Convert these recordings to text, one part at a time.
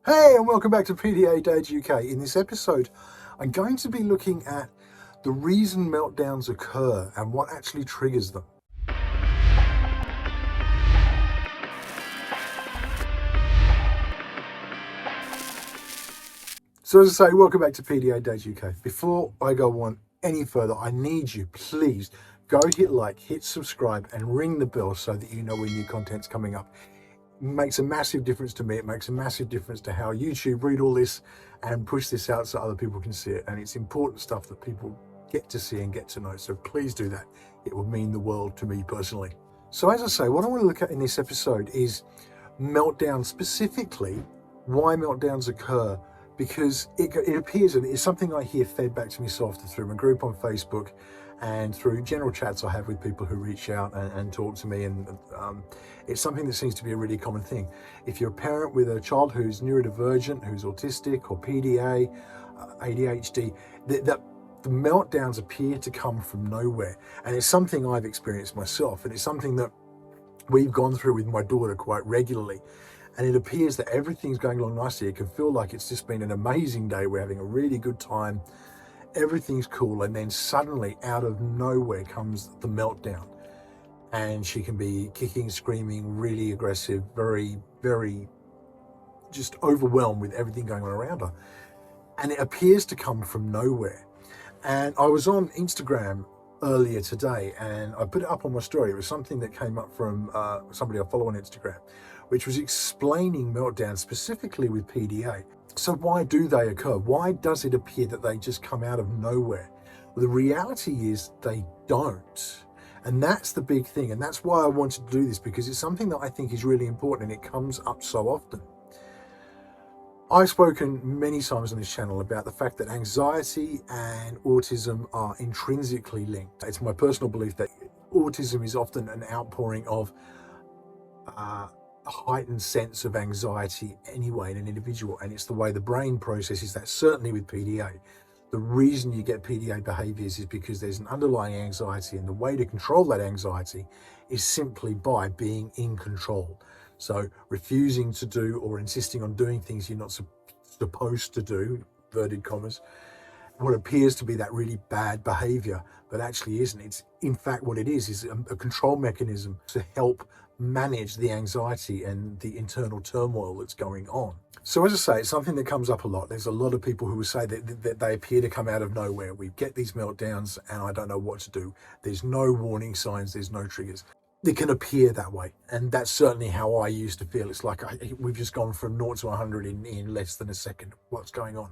Hey, and welcome back to PDA Dads UK. In this episode, I'm going to be looking at the reason meltdowns occur and what actually triggers them. So as I say, welcome back to PDA Dads UK. Before I go on any further, I need you, please, go hit like, hit subscribe, and ring the bell so that you know when new content's coming up. Makes a massive difference to me. It makes a massive difference to how YouTube read all this and push this out so other people can see it. And it's important stuff that people get to see and get to know. So please do that. It will mean the world to me personally. So as I say, what I want to look at in this episode is meltdowns, specifically why meltdowns occur, because it appears, and it's something I hear fed back to me so often through my group on Facebook and through general chats I have with people who reach out and talk to me, and it's something that seems to be a really common thing. If you're a parent with a child who's neurodivergent, who's autistic or PDA, ADHD, the meltdowns appear to come from nowhere. And it's something I've experienced myself, and it's something that we've gone through with my daughter quite regularly. And it appears that everything's going along nicely. It can feel like it's just been an amazing day. We're having a really good time. Everything's cool. And then suddenly, out of nowhere, comes the meltdown. And she can be kicking, screaming, really aggressive, very, very just overwhelmed with everything going on around her. And it appears to come from nowhere. And I was on Instagram earlier today, and I put it up on my story. It was something that came up from somebody I follow on Instagram, which was explaining meltdowns specifically with PDA. So why do they occur? Why does it appear that they just come out of nowhere? Well, the reality is they don't. And that's the big thing. And that's why I wanted to do this, because it's something that I think is really important, and it comes up so often. I've spoken many times on this channel about the fact that anxiety and autism are intrinsically linked. It's my personal belief that autism is often an outpouring of a heightened sense of anxiety anyway in an individual, and it's the way the brain processes that, certainly with PDA. The reason you get PDA behaviors is because there's an underlying anxiety, and the way to control that anxiety is simply by being in control. So refusing to do or insisting on doing things you're not supposed to do, inverted commas, what appears to be that really bad behavior, but actually isn't. It's in fact what it is a control mechanism to help manage the anxiety and the internal turmoil that's going on. So as I say, it's something that comes up a lot. There's a lot of people who will say that they appear to come out of nowhere. We get these meltdowns and I don't know what to do. There's no warning signs, there's no triggers. They can appear that way, and that's certainly how I used to feel. It's like we've just gone from 0 to 100 in less than a second. What's going on?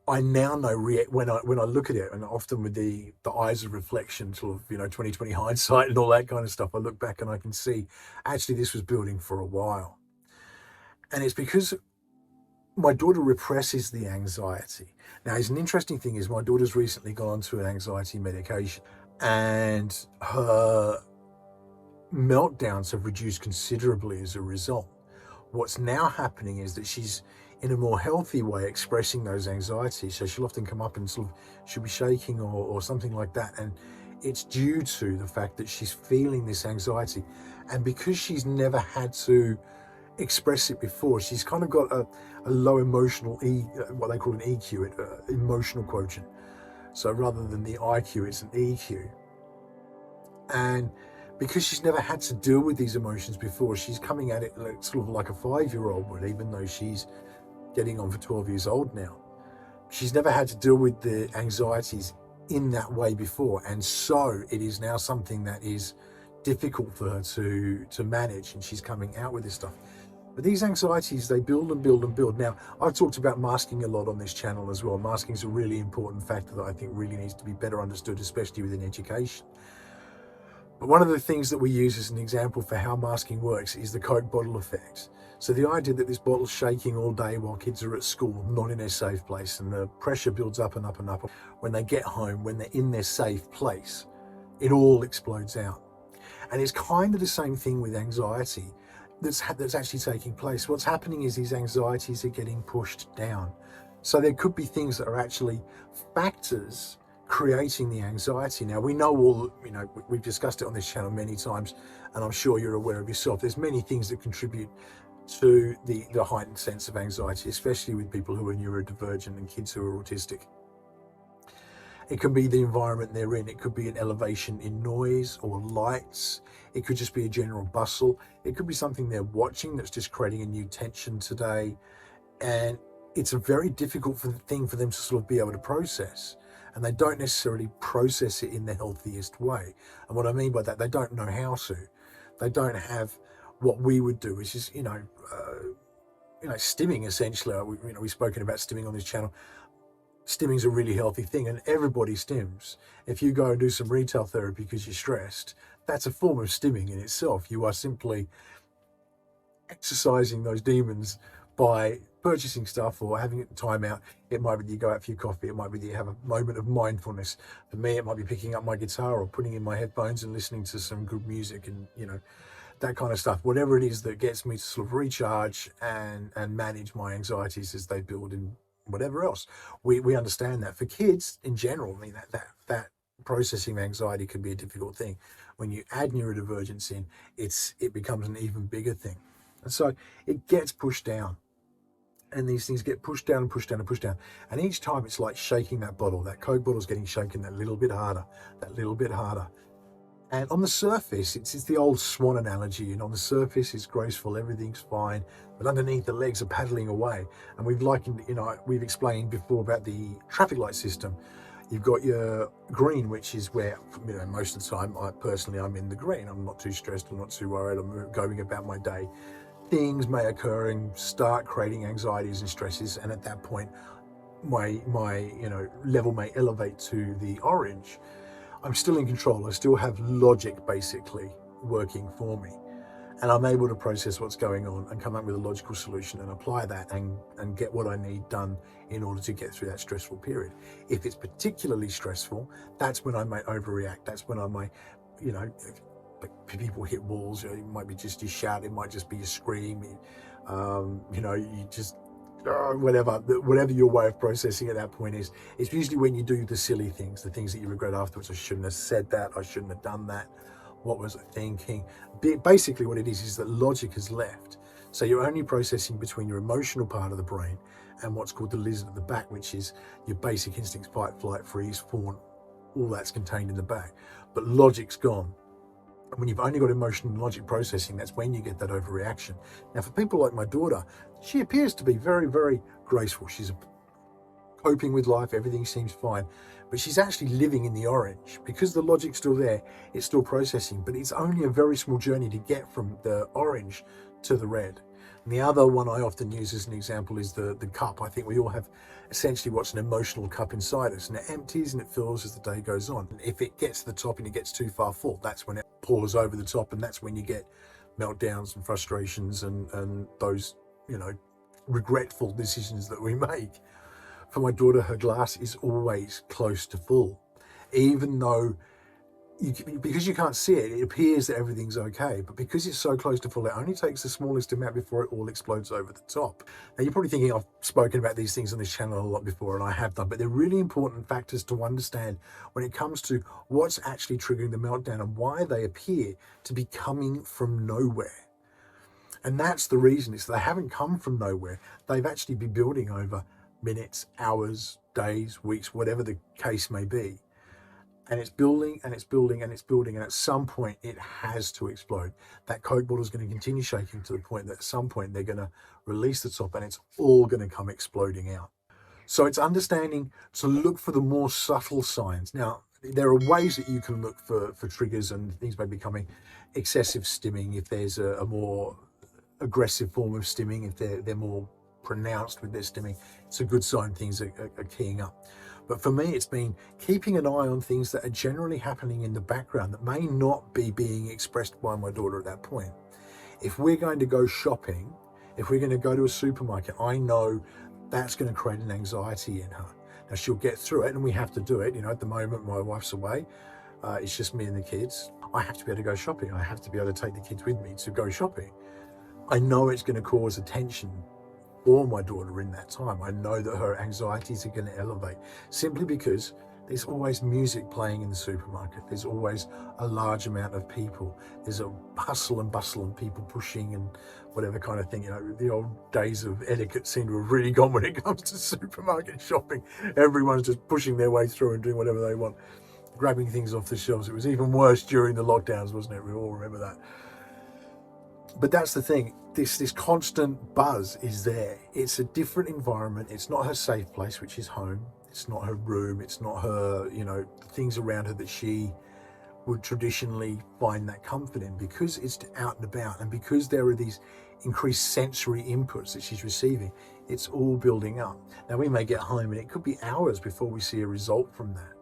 I now know when I look at it, and often with the eyes of reflection, sort of 2020 hindsight and all that kind of stuff, I look back and I can see actually this was building for a while, and it's because my daughter represses the anxiety. Now, it's an interesting thing is my daughter's recently gone on to an anxiety medication, and her meltdowns have reduced considerably as a result. What's now happening is that she's in a more healthy way expressing those anxieties. So she'll often come up and sort of she'll be shaking or something like that, and it's due to the fact that she's feeling this anxiety. And because she's never had to express it before, she's kind of got a low emotional what they call an EQ, emotional quotient. So rather than the IQ, it's an EQ. And because she's never had to deal with these emotions before, she's coming at it sort of like a 5-year-old would, even though she's getting on for 12 years old now. She's never had to deal with the anxieties in that way before, and so it is now something that is difficult for her to manage, and she's coming out with this stuff. But these anxieties, they build and build and build. Now, I've talked about masking a lot on this channel as well. Masking is a really important factor that I think really needs to be better understood, especially within education. But one of the things that we use as an example for how masking works is the Coke bottle effect. So the idea that this bottle's shaking all day while kids are at school, not in a safe place, and the pressure builds up and up and up. When they get home, when they're in their safe place, it all explodes out. And it's kind of the same thing with anxiety that's actually taking place. What's happening is these anxieties are getting pushed down. So there could be things that are actually factors creating the anxiety. Now, we know we've discussed it on this channel many times, and I'm sure you're aware of yourself. There's many things that contribute to the heightened sense of anxiety, especially with people who are neurodivergent and kids who are autistic. It can be the environment they're in. It could be an elevation in noise or lights. It could just be a general bustle. It could be something they're watching that's just creating a new tension today. And it's a very difficult thing for them to sort of be able to process. And they don't necessarily process it in the healthiest way. And what I mean by that, they don't know how to. They don't have what we would do, which is, stimming essentially. We've spoken about stimming on this channel. Stimming's a really healthy thing, and everybody stims. If you go and do some retail therapy because you're stressed, that's a form of stimming in itself. You are simply exercising those demons by purchasing stuff or having time out. It might be that you go out for your coffee. It might be that you have a moment of mindfulness. For me, it might be picking up my guitar or putting in my headphones and listening to some good music and, that kind of stuff. Whatever it is that gets me to sort of recharge and manage my anxieties as they build in whatever else. We understand that. For kids in general, I mean, that processing anxiety can be a difficult thing. When you add neurodivergence in, it becomes an even bigger thing. And so it gets pushed down. And these things get pushed down and pushed down and pushed down. And each time it's like shaking that bottle. That Coke bottle's getting shaken that little bit harder, that little bit harder. And on the surface, it's the old swan analogy. And on the surface, it's graceful, everything's fine. But underneath, the legs are paddling away. And we've explained before about the traffic light system. You've got your green, which is where, most of the time, I'm in the green. I'm not too stressed, I'm not too worried, I'm going about my day. Things may occur and start creating anxieties and stresses. And at that point, my level may elevate to the orange. I'm still in control. I still have logic basically working for me. And I'm able to process what's going on and come up with a logical solution and apply that and get what I need done in order to get through that stressful period. If it's particularly stressful, that's when I might overreact. That's when I might, if people hit walls, it might be just you shout, it might just be a scream, you just, whatever your way of processing at that point is. It's usually when you do the silly things, the things that you regret afterwards. I shouldn't have said that. I shouldn't have done that. What was I thinking? Basically what it is that logic has left. So you're only processing between your emotional part of the brain and what's called the lizard at the back, which is your basic instincts, fight, flight, freeze, fawn, all that's contained in the back. But logic's gone. And when you've only got emotional and logic processing, that's when you get that overreaction. Now, for people like my daughter, she appears to be very, very graceful. She's coping with life, everything seems fine, but she's actually living in the orange. Because the logic's still there, it's still processing, but it's only a very small journey to get from the orange to the red. And the other one I often use as an example is the cup. I think we all have essentially what's an emotional cup inside us, and it empties and it fills as the day goes on. And if it gets to the top and it gets too far full, that's when it pours over the top, and that's when you get meltdowns and frustrations and those, regretful decisions that we make. For my daughter, her glass is always close to full, even though because you can't see it, it appears that everything's okay, but because it's so close to full, it only takes the smallest amount before it all explodes over the top. Now, you're probably thinking I've spoken about these things on this channel a lot before, and I have done, but they're really important factors to understand when it comes to what's actually triggering the meltdown and why they appear to be coming from nowhere. And that's the reason. It's they haven't come from nowhere. They've actually been building over minutes, hours, days, weeks, whatever the case may be. And it's building and it's building and it's building, and at some point it has to explode. That Coke bottle is going to continue shaking to the point that at some point they're going to release the top and it's all going to come exploding out. So it's understanding to look for the more subtle signs. Now, there are ways that you can look for triggers and things may be becoming excessive stimming. If there's a more aggressive form of stimming, if they're more pronounced with their stimming, it's a good sign things are keying up. But for me, it's been keeping an eye on things that are generally happening in the background that may not be being expressed by my daughter at that point. If we're going to go shopping, if we're going to go to a supermarket, I know that's going to create an anxiety in her. Now, she'll get through it, and we have to do it. At the moment, my wife's away. It's just me and the kids. I have to be able to go shopping. I have to be able to take the kids with me to go shopping. I know it's going to cause attention for my daughter in that time. I know that her anxieties are going to elevate simply because There's always music playing in the supermarket. There's always a large amount of people. There's a hustle and bustle and people pushing and whatever kind of thing. You know, the old days of etiquette seem to have really gone when it comes to supermarket shopping. Everyone's just pushing their way through and doing whatever they want, grabbing things off the shelves. It was even worse during the lockdowns, wasn't it? We all remember that. But that's the thing. This constant buzz is there. It's a different environment. It's not her safe place, which is home. It's not her room. It's not her, you know, things around her that she would traditionally find that comfort in, because it's out and about, and because there are these increased sensory inputs that she's receiving. It's all building up. Now, we may get home and it could be hours before we see a result from that,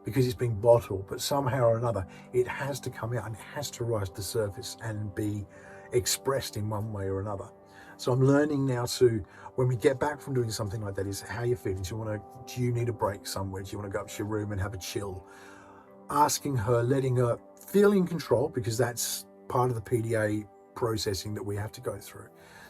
because it's been bottled, but somehow or another it has to come out and it has to rise to the surface and be expressed in one way or another. So I'm learning now to, when we get back from doing something like that, is how you're feeling. Do you need a break somewhere? Do you want to go up to your room and have a chill? Asking her, letting her feel in control, because that's part of the PDA processing that we have to go through.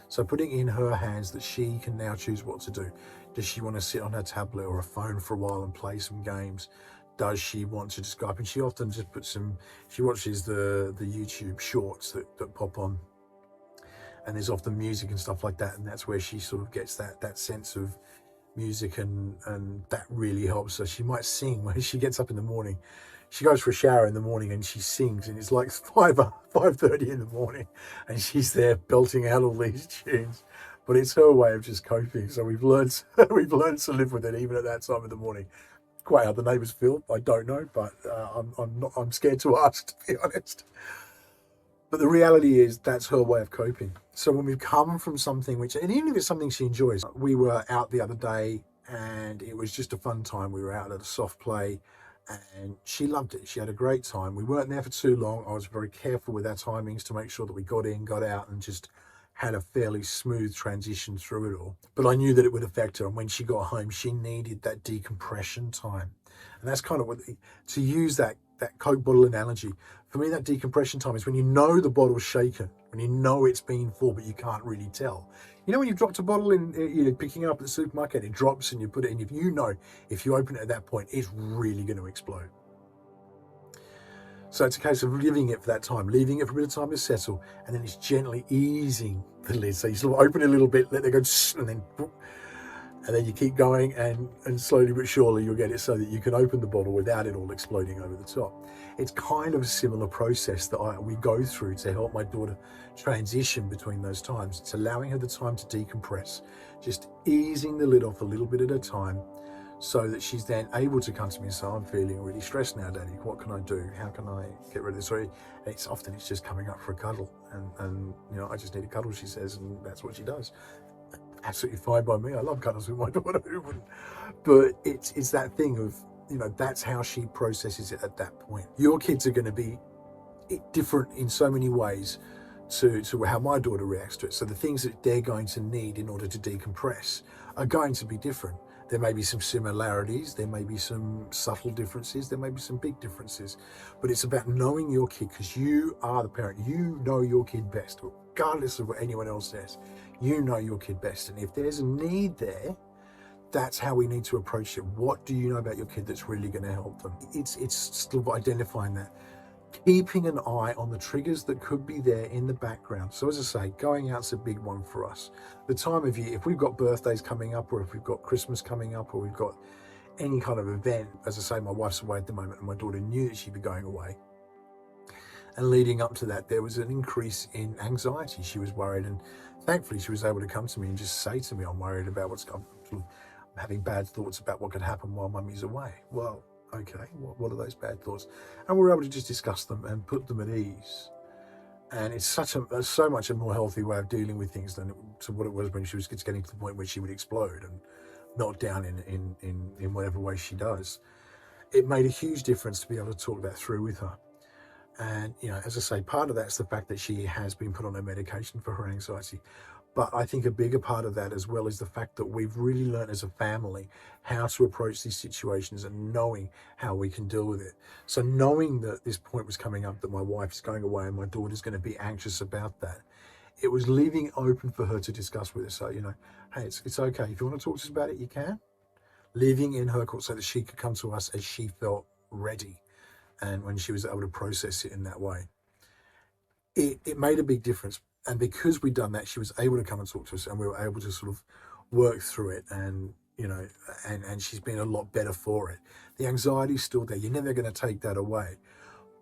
So putting in her hands that she can now choose what to do. Does she want to sit on her tablet or a phone for a while and play some games? Does she want to just go up? And she often just puts she watches the YouTube shorts that pop on, and there's often music and stuff like that, and that's where she sort of gets that sense of music, and that really helps her. She might sing when she gets up in the morning. She goes for a shower in the morning and she sings, and it's like 5:30 in the morning, and she's there belting out all these tunes. But it's her way of just coping. So we've learned to live with it even at that time of the morning. Quite how the neighbours feel, I don't know, but I'm scared to ask, to be honest. But the reality is that's her way of coping. So when we've come from something which, and even if it's something she enjoys, we were out the other day and it was just a fun time. We were out at a soft play and she loved it. She had a great time. We weren't there for too long. I was very careful with our timings to make sure that we got in, got out, and just had a fairly smooth transition through it all. But I knew that it would affect her. And when she got home, she needed that decompression time. And that's kind of what, to use that Coke bottle analogy, for me, that decompression time is when you know the bottle's shaken, when you know it's been full, but you can't really tell. You know, when you've dropped a bottle in, you're picking it up at the supermarket, it drops and you put it in, if you know, if you open it at that point, it's really going to explode. So it's a case of leaving it for that time, leaving it for a bit of time to settle, and then it's gently easing the lid. So you sort of open it a little bit, let it go, and then you keep going, and slowly but surely you'll get it so that you can open the bottle without it all exploding over the top. It's kind of a similar process that we go through to help my daughter transition between those times. It's allowing her the time to decompress, just easing the lid off a little bit at a time, so that she's then able to come to me and say, I'm feeling really stressed now, Daddy. What can I do? How can I get rid of this? Or it's just coming up for a cuddle. And you know, I just need a cuddle, she says, and that's what she does. Absolutely fine by me. I love cuddles with my daughter, who wouldn't? But it's that thing of, you know, that's how she processes it at that point. Your kids are going to be different in so many ways to how my daughter reacts to it. So the things that they're going to need in order to decompress are going to be different. There may be some similarities, there may be some subtle differences, there may be some big differences, but it's about knowing your kid, because you are the parent. You know your kid best, regardless of what anyone else says. You know your kid best, and if there's a need there, that's how we need to approach it. What do you know about your kid that's really going to help them? It's still identifying that, keeping an eye on the triggers that could be there in the background. So as I say, going out's a big one for us. The time of year, if we've got birthdays coming up, or if we've got Christmas coming up, or we've got any kind of event, as I say, my wife's away at the moment and my daughter knew that she'd be going away. And leading up to that, there was an increase in anxiety. She was worried, and thankfully she was able to come to me and just say to me, I'm worried about I'm having bad thoughts about what could happen while Mummy's away. Well, okay, what are those bad thoughts? And we were able to just discuss them and put them at ease. And it's so much a more healthy way of dealing with things than what it was when she was getting to the point where she would explode and melt down in whatever way she does. It made a huge difference to be able to talk that through with her. And, you know, as I say, part of that's the fact that she has been put on her medication for her anxiety. But I think a bigger part of that as well is the fact that we've really learned as a family how to approach these situations and knowing how we can deal with it. So knowing that this point was coming up, that my wife is going away and my daughter's going to be anxious about that, it was leaving it open for her to discuss with us. So, you know, hey, it's okay. If you want to talk to us about it, you can. living in her court so that she could come to us as she felt ready and when she was able to process it in that way. It made a big difference. And because we'd done that, she was able to come and talk to us, and we were able to sort of work through it. And, you know, and she's been a lot better for it. The anxiety's still there. You're never going to take that away.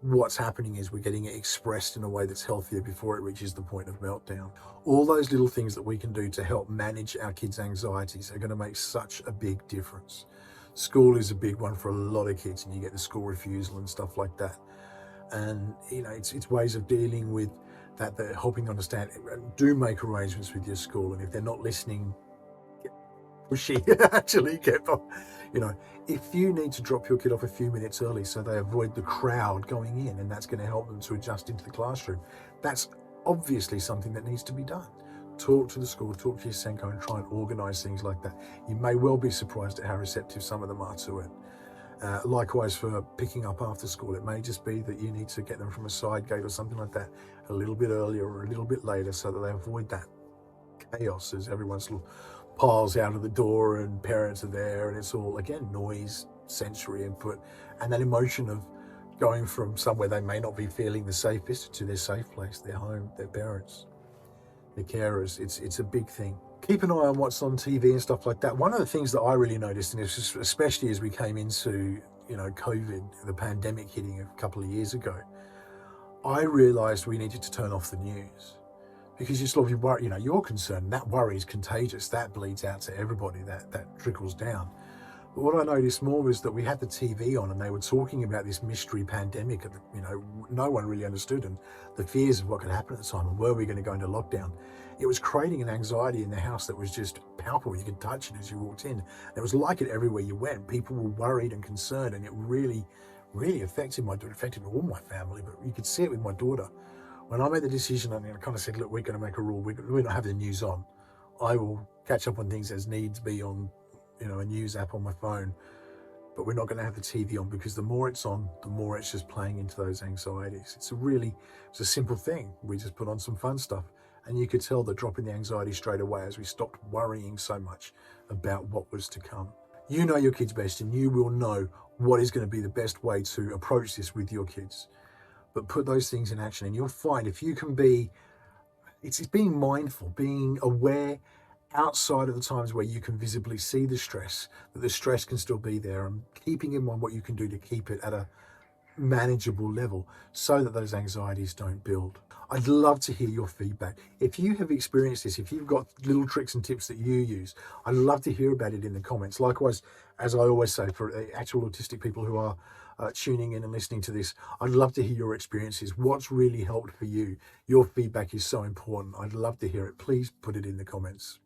What's happening is we're getting it expressed in a way that's healthier before it reaches the point of meltdown. All those little things that we can do to help manage our kids' anxieties are going to make such a big difference. School is a big one for a lot of kids, and you get the school refusal and stuff like that. And, you know, it's ways of dealing with that, they're helping understand. Do make arrangements with your school, and if they're not listening, get pushy. Actually, you know, if you need to drop your kid off a few minutes early so they avoid the crowd going in, and that's going to help them to adjust into the classroom, that's obviously something that needs to be done. Talk to the school, talk to your Senko, and try and organise things like that. You may well be surprised at how receptive some of them are to it. Likewise for picking up after school, it may just be that you need to get them from a side gate or something like that a little bit earlier or a little bit later so that they avoid that chaos as everyone sort of piles out of the door and parents are there, and it's all, again, noise, sensory input, and that emotion of going from somewhere they may not be feeling the safest to their safe place, their home, their parents, their carers. It's a big thing. Keep an eye on what's on TV and stuff like that. One of the things that I really noticed, and especially as we came into, you know, COVID, the pandemic hitting a couple of years ago, I realised we needed to turn off the news, because you sort of worry, you know, you're concerned. That worry is contagious. That bleeds out to everybody. That trickles down. But what I noticed more was that we had the TV on, and they were talking about this mystery pandemic that, you know, no one really understood, and the fears of what could happen at the time, and were we going to go into lockdown. It was creating an anxiety in the house that was just palpable. You could touch it as you walked in. It was like it everywhere you went. People were worried and concerned, and it really, really affected my daughter. It affected all my family, but you could see it with my daughter. When I made the decision, I kind of said, look, we're going to make a rule. We're not having the news on. I will catch up on things as needs be on, you know, a news app on my phone, but we're not going to have the TV on, because the more it's on, the more it's just playing into those anxieties. It's a simple thing. We just put on some fun stuff, and you could tell the drop in the anxiety straight away as we stopped worrying so much about what was to come. You know your kids best, and you will know what is going to be the best way to approach this with your kids. But put those things in action, and you'll find if you can be, it's being mindful, being aware outside of the times where you can visibly see the stress, that the stress can still be there, and keeping in mind what you can do to keep it at a manageable level so that those anxieties don't build. I'd love to hear your feedback. If you have experienced this, if you've got little tricks and tips that you use, I'd love to hear about it in the comments. Likewise, as I always say, for actual autistic people who are tuning in and listening to this, I'd love to hear your experiences. What's really helped for you? Your feedback is so important. I'd love to hear it. Please put it in the comments.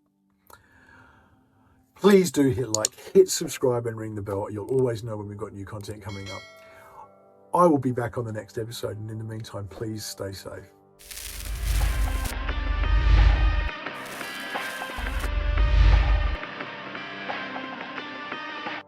Please do hit like, hit subscribe, and ring the bell. You'll always know when we've got new content coming up. I will be back on the next episode, and in the meantime, please stay safe.